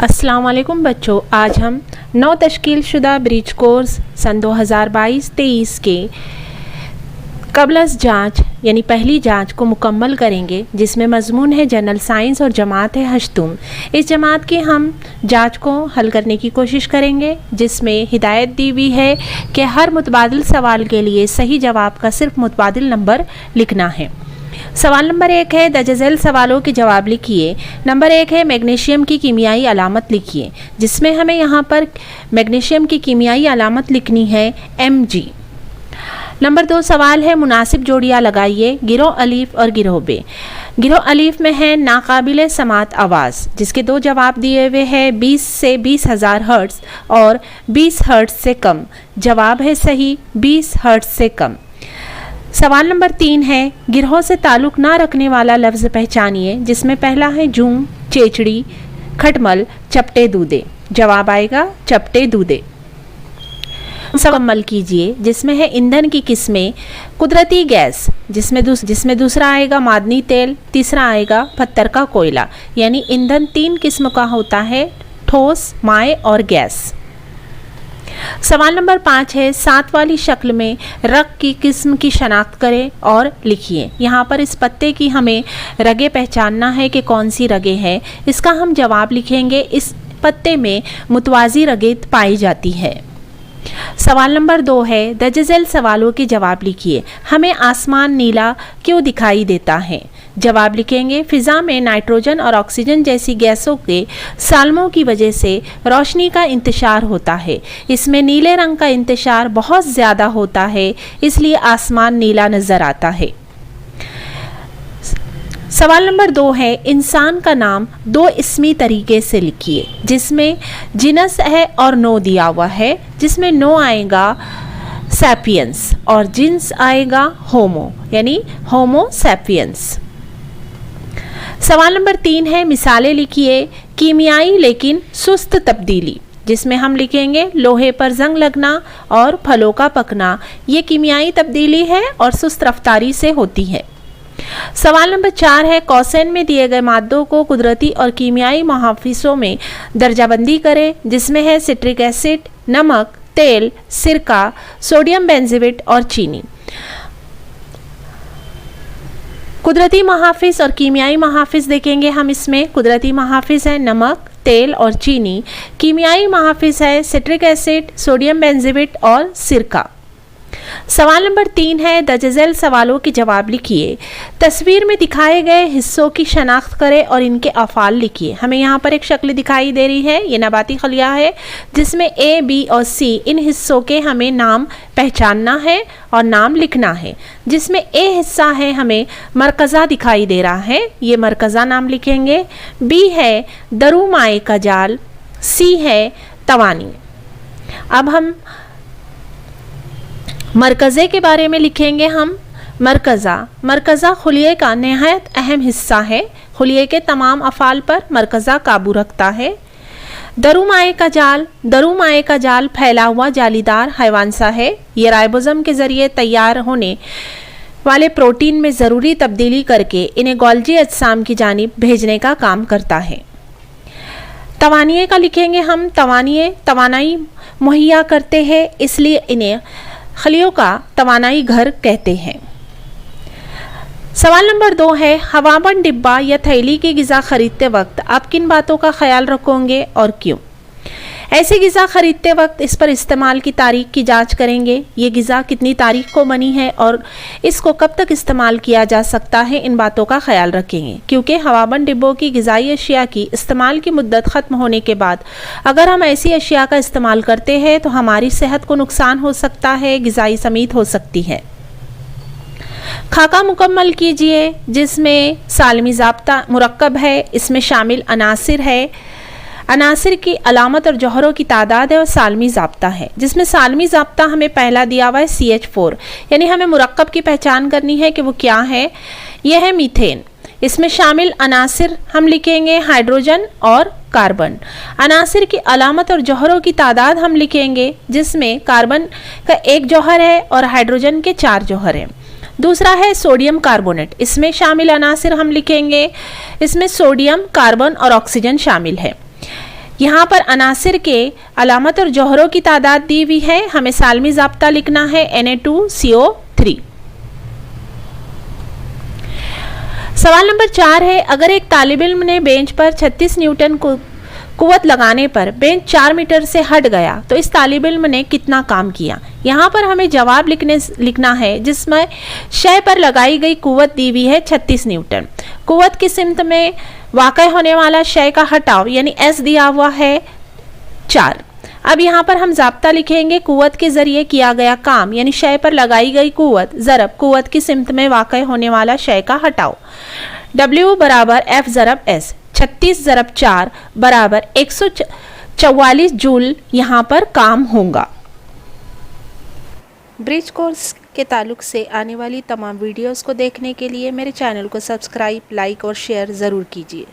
अस्सलाम वालेकुम बच्चों, आज हम 9 तश्कील शुदा ब्रिज कोर्स सन 2022-23 के कबलस जांच यानी पहली जांच को मुकम्मल करेंगे, जिसमें मजमून है जनरल साइंस और जमात है हश्तुम। इस जमात की हम जांच को हल करने की कोशिश करेंगे, जिसमें हिदायत दी हुई है कि हर मुतबादिल सवाल के लिए सही जवाब का सिर्फ मुतबादिल नंबर लिखना है। सवाल नंबर 1 है दर्जज़ैल सवालों के जवाब लिखिए। नंबर 1 है मैग्नीशियम की कीमियाई अलामत लिखिए, जिसमें हमें यहाँ पर मैग्नीशियम की कीमियाई अलामत लिखनी है Mg। नंबर 2 सवाल है मुनासिब जोड़ियाँ लगाइए गिरोह अलीफ और गिरोह बे। गिरोह अलीफ में है नाकाबिले समात आवाज़, जिसके 2 जवाब दिए हुए हैं 20 से 20,000 हर्ट्ज़ और 20 हर्ट्ज़ से कम। जवाब है सही 20 हर्ट्ज़ से कम। सवाल नंबर 3 है गिरोह से ताल्लुक़ ना रखने वाला लफ्ज़ पहचानिए, जिसमें पहला है जूम, चेचड़ी, खटमल, चपटे दूधे। जवाब आएगा चपटे दूधे। मुकम्मल कीजिए, जिसमें है ईंधन की किस्में कुदरती गैस, जिसमें दूसरा आएगा मादनी तेल, तीसरा आएगा पत्थर का कोयला। यानी ईंधन 3 किस्म का होता है, ठोस, माए और गैस। सवाल नंबर 5 है 7 वाली शक्ल में रग की किस्म की शनाख्त करें और लिखिए। यहाँ पर इस पत्ते की हमें रगें पहचानना है कि कौन सी रगें हैं। इसका हम जवाब लिखेंगे, इस पत्ते में मुतवाज़ी रगें पाई जाती है। सवाल नंबर 2 है दर्जज़ैल सवालों के जवाब लिखिए। हमें आसमान नीला क्यों दिखाई देता है? जवाब लिखेंगे फ़िज़ा में नाइट्रोजन और ऑक्सीजन जैसी गैसों के साल्मों की वजह से रोशनी का इंतशार होता है। इसमें नीले रंग का इंतशार बहुत ज़्यादा होता है, इसलिए आसमान नीला नज़र आता है। सवाल नंबर 2 है इंसान का नाम 2 इसमी तरीके से लिखिए, जिसमें जिनस है और नो दिया हुआ है, जिसमें नो आएगा सैपियंस और जिन्स आएगा होमो, यानी होमो सैपियंस। सवाल नंबर 3 है मिसालें लिखिए कीमियाई लेकिन सुस्त तब्दीली, जिसमें हम लिखेंगे लोहे पर जंग लगना और फलों का पकना। ये कीमियाई तब्दीली है और सुस्त रफ्तारी से होती है। सवाल नंबर 4 है कौसैन में दिए गए मादों को कुदरती और कीमियाई मुहाफिजों में दर्जाबंदी करें, जिसमें है सिट्रिक एसिड, नमक, तेल, सिरका, सोडियम बेंजोएट और चीनी। कुदरती मुहाफिज और कीमियाई मुहाफिज देखेंगे हम। इसमें कुदरती मुहाफिज है नमक, तेल और चीनी। कीमियाई मुहाफिज है सिट्रिक एसिड, सोडियम बेंजोएट और सिरका। सवाल नंबर 3 है दर्जज़ैल सवालों के जवाब लिखिए। तस्वीर में दिखाए गए हिस्सों की शनाख्त करें और इनके अफ़ाल लिखिए। हमें यहाँ पर एक शक्ल दिखाई दे रही है, ये नबाती खलिया है, जिसमें A, B और C इन हिस्सों के हमें नाम पहचानना है और नाम लिखना है। जिसमें A हिस्सा है हमें मरकज़ा दिखाई दे रहा है, ये मरकज़ा नाम लिखेंगे। B है दरू माए का जाल, C है तवानी। अब हम मरकज़े के बारे में लिखेंगे हम। मरकज़ा खुलिये का नहायत अहम हिस्सा है। खुलिये के तमाम अफ़ाल पर मरकज़ा काबू रखता है। दरूमाए का जाल फैला हुआ जालीदार हैवान सा है। ये राइबोसोम के ज़रिए तैयार होने वाले प्रोटीन में ज़रूरी तब्दीली करके इन्हें गोल्जी अजसाम की जानिब भेजने का काम करता है। तवानिये का लिखेंगे हम। तवानाई मुहैया करते हैं, इसलिए इन्हें खलियों का तवानाई घर कहते हैं। सवाल नंबर 2 है हवाबंद डिब्बा या थैली की ग़िज़ा ख़रीदते वक्त आप किन बातों का ख्याल रखोगे और क्यों? ऐसी ग़िज़ा ख़रीदते वक्त इस पर इस्तेमाल की तारीख की जांच करेंगे। ये ग़िज़ा कितनी तारीख को बनी है और इसको कब तक इस्तेमाल किया जा सकता है, इन बातों का ख्याल रखेंगे, क्योंकि हवाबंद डिब्बों की ग़िज़ाई अशिया की इस्तेमाल की मुद्दत ख़त्म होने के बाद अगर हम ऐसी अशिया का इस्तेमाल करते हैं तो हमारी सेहत को नुकसान हो सकता है, ग़िज़ाई समीत हो सकती है। खाका मुकम्मल कीजिए, जिसमें सालमी ज़ाब्ता मुरक्कब है, इसमें शामिल अनासिर है। अनासिर की अलामत और जौहरों की तादाद है और सालमी ज़ाब्ता है, जिसमें सालमी ज़ाब्ता हमें पहला दिया हुआ है CH4, यानी हमें मुरक्कब की पहचान करनी है कि वो क्या है। यह है मीथेन। इसमें शामिल अनासिर हम लिखेंगे हाइड्रोजन और कार्बन। अनासिर की अलामत और जौहरों की तादाद हम लिखेंगे, जिसमें कार्बन का 1 जौहर है और हाइड्रोजन के 4 जौहर हैं। दूसरा है सोडियम कार्बोनेट। इसमें शामिल अनासिर हम लिखेंगे, इसमें सोडियम, कार्बन और ऑक्सीजन शामिल है। यहाँ पर अनासिर के अलामत और जौहरों की तादाद दी हुई है, हमें सालमी ज़ाब्ता लिखना है Na2CO3। सवाल नंबर 4 है, अगर एक तालिब इल्म ने बेंच पर 36 न्यूटन को कुव्वत लगाने पर बेंच 4 मीटर से हट गया तो इस तालिब इल्म ने कितना काम किया। यहाँ पर हमें जवाब लिखना है जिसमें शय पर लगाई गई कुव्वत दी हुई है 36 न्यूटन। कुव्वत की सिमत में वाक़ई होने वाला शय का हटाव यानी S दिया हुआ है 4। अब यहाँ पर हम ज़ाब्ता लिखेंगे कुव्वत के ज़रिए किया गया काम यानी शय पर लगाई गई कुव्वत ज़रब कुव्वत की सिमत में वाक़ई होने वाला शय का हटाव। W बराबर F ज़रब S, 36 ज़रब 4 बराबर 144 जूल यहाँ पर काम होगा। ब्रिज कोर्स के ताल्लुक से आने वाली तमाम वीडियोस को देखने के लिए मेरे चैनल को सब्सक्राइब, लाइक और शेयर ज़रूर कीजिए।